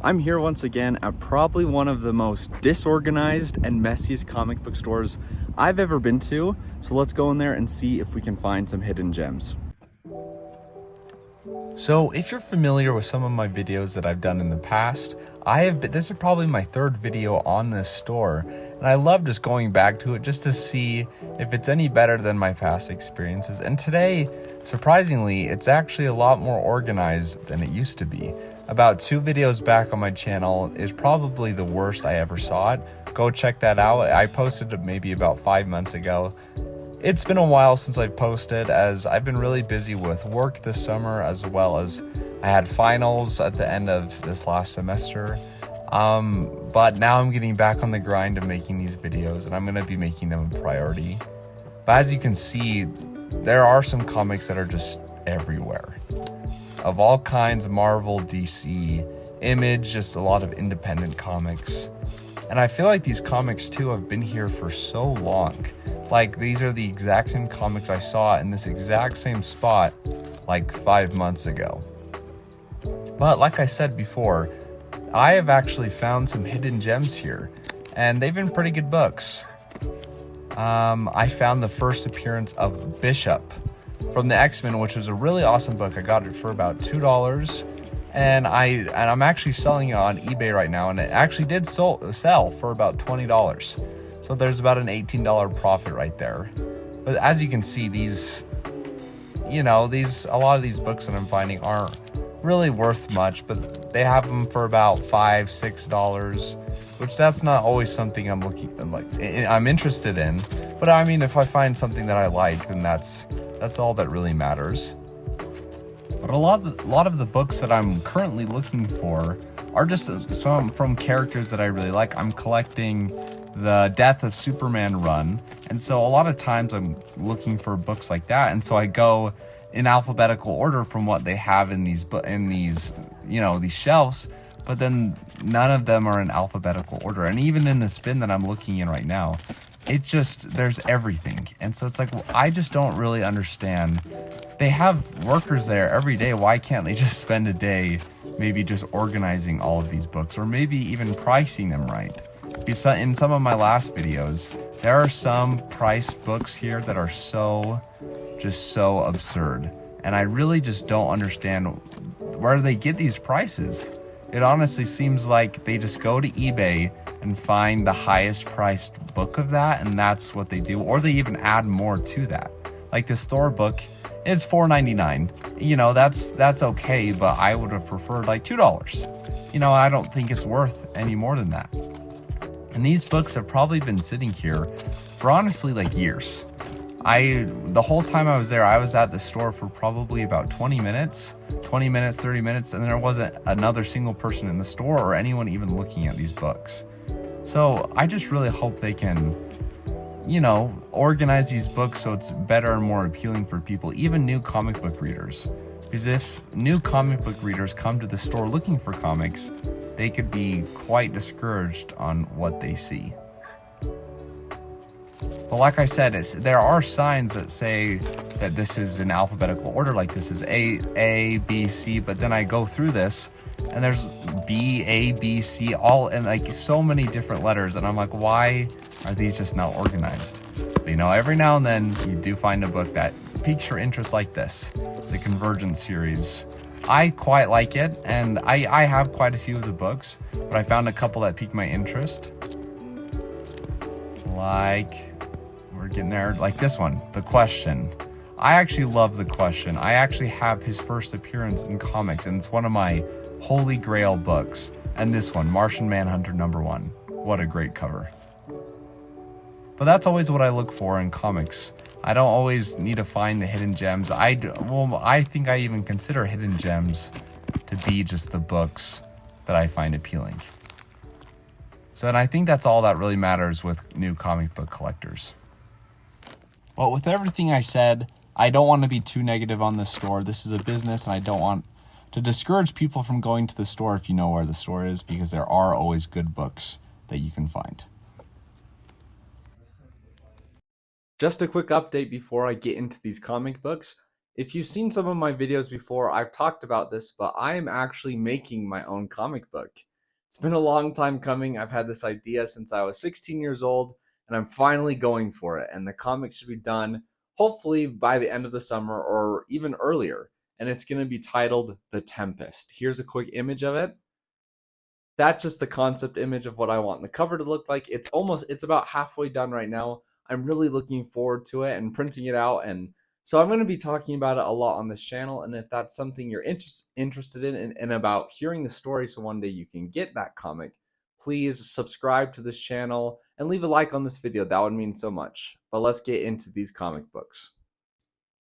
I'm here once again at probably one of the most disorganized and messiest comic book stores I've ever been to. So let's go in there and see if we can find some hidden gems. So if you're familiar with some of my videos that I've done in the past, this is probably my third video on this store, and I love just going back to it just to see if it's any better than my past experiences. And today, surprisingly, it's actually a lot more organized than it used to be. About 2 videos back on my channel is probably the worst I ever saw it. Go check that out. I posted it maybe about 5 months ago. It's been a while since I've posted, as I've been really busy with work this summer, as well as I had finals at the end of this last semester. But now I'm getting back on the grind of making these videos, and I'm going to be making them a priority. But as you can see, there are some comics that are just everywhere. Of all kinds, Marvel, DC, Image, just a lot of independent comics. And I feel like these comics too have been here for so long. Like, these are the exact same comics I saw in this exact same spot like 5 months ago. But like I said before, I have actually found some hidden gems here, and they've been pretty good books. I found the first appearance of Bishop from the X-Men, which was a really awesome book. I got it for about $2, and I'm actually selling it on eBay right now, and it actually did sell for about $20. So there's about an $18 profit right there. But as you can see, a lot of these books that I'm finding aren't really worth much, but they have them for about $5, $6, which that's not always something I'm interested in. But I mean, if I find something that I like, then that's all that really matters. But a lot of the books that I'm currently looking for are just some from characters that I really like. I'm collecting the Death of Superman run, and so a lot of times I'm looking for books like that, and so I go in alphabetical order from what they have in these shelves, but then none of them are in alphabetical order. And even in this bin that I'm looking in right now, there's everything. And so it's like, well, I just don't really understand. They have workers there every day. Why can't they just spend a day maybe just organizing all of these books, or maybe even pricing them right? Because in some of my last videos, there are some priced books here that are so absurd, and I really just don't understand where they get these prices. It honestly seems like they just go to eBay and find the highest priced book of that, and that's what they do, or they even add more to that. Like the store book is $4.99. That's okay, but I would have preferred like $2. I don't think it's worth any more than that. And these books have probably been sitting here for honestly like years. The whole time I was there, I was at the store for probably about 20 minutes, 30 minutes, and there wasn't another single person in the store or anyone even looking at these books. So I just really hope they can, organize these books so it's better and more appealing for people, even new comic book readers. Because if new comic book readers come to the store looking for comics, they could be quite discouraged on what they see. But like I said, there are signs that say that this is in alphabetical order, like this is A, B, C, but then I go through this and there's B, A, B, C, all, and like so many different letters, and I'm like, why are these just not organized? But every now and then you do find a book that piques your interest, like this, the Convergence series. I quite like it, and I have quite a few of the books, but I found a couple that piqued my interest. We're getting there, like this one, The Question. I actually love The Question. I actually have his first appearance in comics, and it's one of my holy grail books. And this one, Martian Manhunter #1. What a great cover. But that's always what I look for in comics. I don't always need to find the hidden gems. I think I even consider hidden gems to be just the books that I find appealing. And I think that's all that really matters with new comic book collectors. But with everything I said, I don't want to be too negative on this store. This is a business, and I don't want to discourage people from going to the store if you know where the store is, because there are always good books that you can find. Just a quick update before I get into these comic books. If you've seen some of my videos before, I've talked about this, but I am actually making my own comic book. It's been a long time coming. I've had this idea since I was 16 years old, and I'm finally going for it. And the comic should be done hopefully by the end of the summer or even earlier. And it's going to be titled The Tempest. Here's a quick image of it. That's just the concept image of what I want the cover to look like. It's about halfway done right now. I'm really looking forward to it and printing it out. And so I'm going to be talking about it a lot on this channel. And if that's something you're interested in and about hearing the story, so one day you can get that comic, please subscribe to this channel and leave a like on this video. That would mean so much. But let's get into these comic books.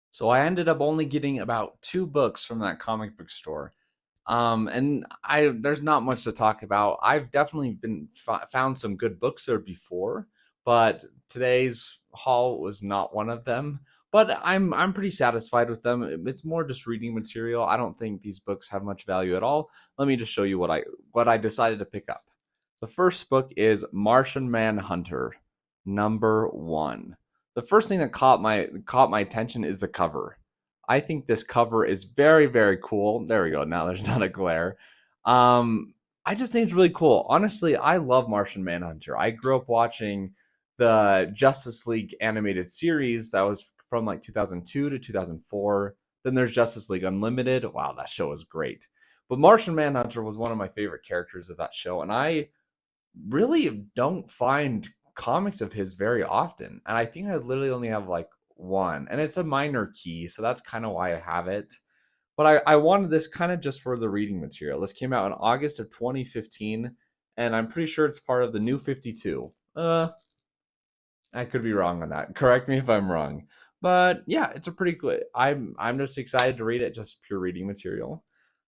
So I ended up only getting about 2 books from that comic book store. And there's not much to talk about. I've definitely been found some good books there before, but today's haul was not one of them. But I'm pretty satisfied with them. It's more just reading material. I don't think these books have much value at all. Let me just show you what I decided to pick up. The first book is Martian Manhunter, #1. The first thing that caught my attention is the cover. I think this cover is very, very cool. There we go. Now there's not a glare. I just think it's really cool. Honestly, I love Martian Manhunter. I grew up watching the Justice League animated series that was from like 2002 to 2004. Then there's Justice League Unlimited. Wow, that show was great. But Martian Manhunter was one of my favorite characters of that show, and I really don't find comics of his very often. And I think I literally only have like one, and it's a minor key, so that's kind of why I have it. But I wanted this kind of just for the reading material. This came out in August of 2015, and I'm pretty sure it's part of the New 52. I could be wrong on that. Correct me if I'm wrong. But yeah, it's a pretty good. I'm just excited to read it, just pure reading material.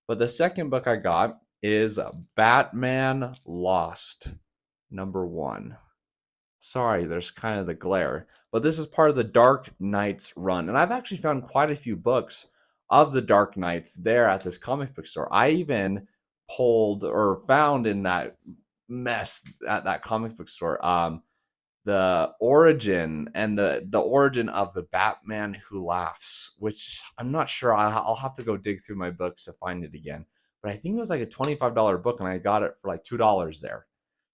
But the second book I got is Batman Lost, #1. Sorry, there's kind of the glare, but this is part of the Dark Knights run, and I've actually found quite a few books of the Dark Knights there at this comic book store. I even pulled or found in that mess at that comic book store the origin and the origin of the Batman Who Laughs, which I'm not sure. I'll have to go dig through my books to find it again, but I think it was like a $25 book, and I got it for like $2 there.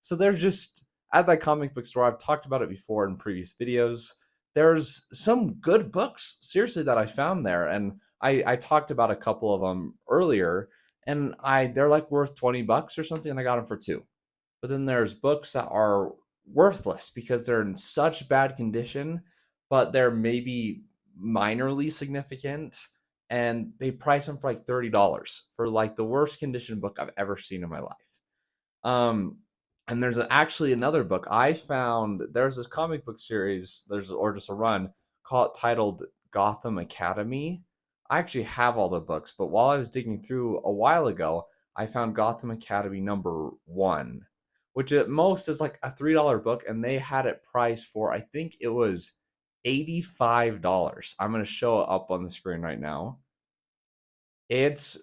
So they're just at that comic book store. I've talked about it before in previous videos. There's some good books, seriously, that I found there, and I talked about a couple of them earlier, and they're like worth $20 or something, and I got them for 2. But then there's books that are worthless because they're in such bad condition, but they're maybe minorly significant, and they price them for like $30 for like the worst condition book I've ever seen in my life. Um, and there's actually another book I found. There's this comic book series, or just a run titled Gotham Academy. I actually have all the books, but while I was digging through a while ago, I found Gotham Academy #1, which at most is like a $3 book, and they had it priced for, I think it was $85. I'm going to show it up on the screen right now. It's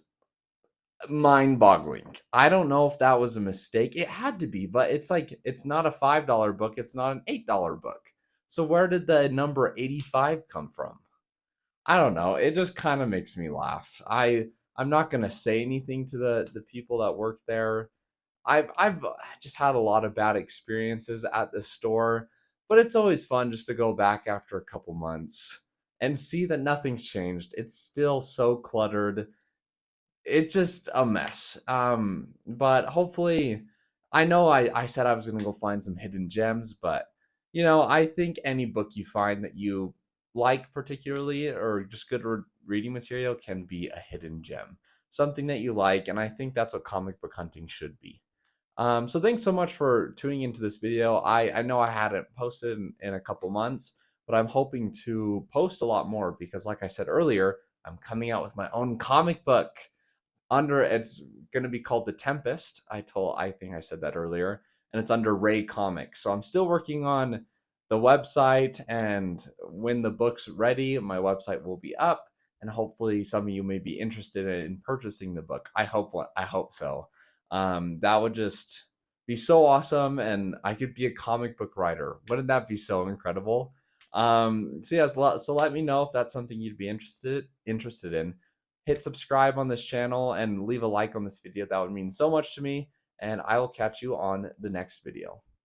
mind-boggling. I don't know if that was a mistake. It had to be, but it's like it's not a $5 book, it's not an $8 book. So where did the number 85 come from? I don't know. It just kind of makes me laugh. I'm not going to say anything to the people that work there. I've just had a lot of bad experiences at this store, but it's always fun just to go back after a couple months and see that nothing's changed. It's still so cluttered. It's just a mess. But hopefully, I know I said I was gonna go find some hidden gems, but I think any book you find that you like particularly, or just good reading material, can be a hidden gem, something that you like, and I think that's what comic book hunting should be. So thanks so much for tuning into this video. I know I hadn't posted in a couple months, but I'm hoping to post a lot more because, like I said earlier, I'm coming out with my own comic book. It's going to be called The Tempest. I think I said that earlier, and it's under Ray Comics. So I'm still working on the website, and when the book's ready, my website will be up, and hopefully some of you may be interested in purchasing the book. I hope so. That would just be so awesome, and I could be a comic book writer. Wouldn't that be so incredible? So yeah, so let me know if that's something you'd be interested in. Hit subscribe on this channel and leave a like on this video. That would mean so much to me. and I will catch you on the next video.